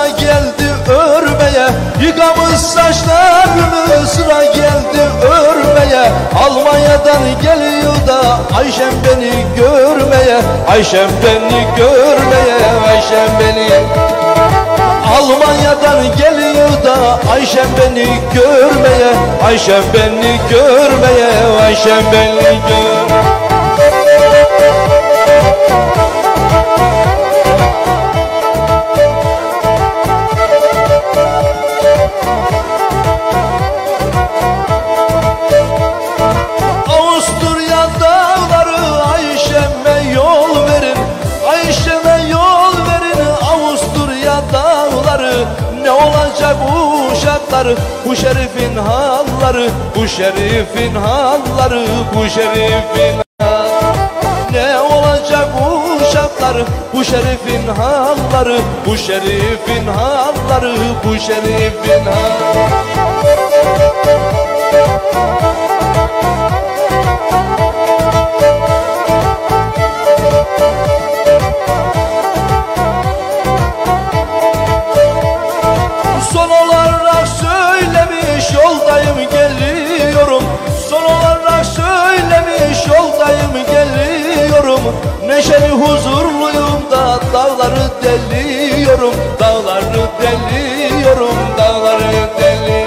sıra geldi örmeye, yıkamış saçlarını sıra geldi örmeye. Almanya'dan geliyor da Ayşem beni görmeye, Ayşem beni görmeye, Ayşem beni. Almanya'dan geliyor da Ayşem beni görmeye, Ayşem beni görmeye, Ayşem beni görmeye. Avusturya dağları Ayşem'e yol verin, Ayşem'e yol verin. Avusturya dağları ne olacak uşaklar, bu şerifin halları, bu şerifin halları, bu şerifin halları. Ne olacak uşaklar, bu şerifin halları, bu şerifin halları, bu şerifin halları. Son olarak söylemiş yoldayım geliyorum, son olarak söylemiş yoldayım geliyorum. Neşeli huzurluyum da dağları deliyorum, dağları deliyorum, dağları deli.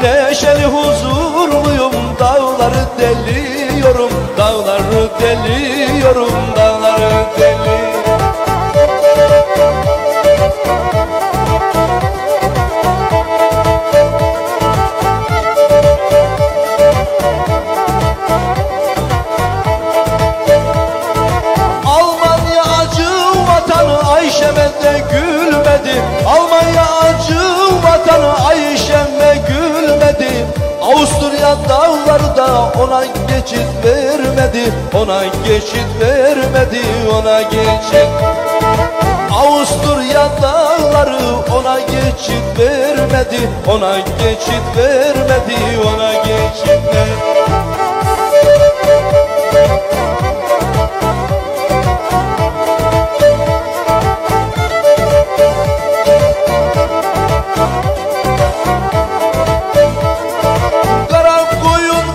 Neşeli huzurluyum, dağları deliyorum, dağları deliyorum, dağları deli. Ayşem'e de gülmedi, Almanya acı vatanı Ayşem'e gülmedi. Avusturya dağları da ona geçit vermedi, ona geçit vermedi, ona geçit. Avusturya dağları ona geçit vermedi, ona geçit vermedi, ona geçit vermedi. Kara koyun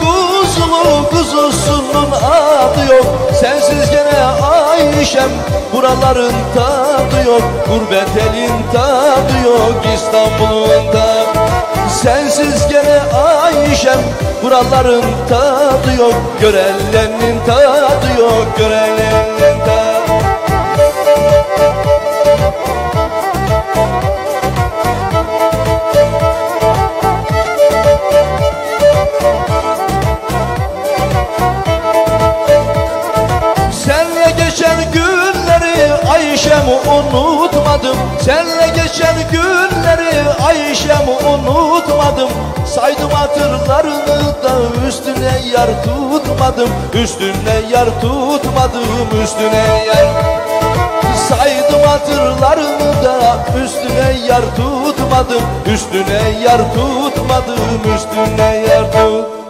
kuzulu kuzusunun adı yok. Sensiz gene Ayşem buraların tadı yok, gurbet elin tadı yok İstanbul'un da. Sensiz gene Ayşem buraların tadı yok, görenlerin tadı yok, görenlerin tadı. Ayşem'i unutmadım, senle geçen günleri Ayşem'i unutmadım. Saydım hatırlarını da üstüne yar tutmadım, üstüne yar tutmadım, üstüne yar. Saydım hatırlarını da üstüne yar tutmadım, üstüne yar tutmadım, üstüne yar tutmadım.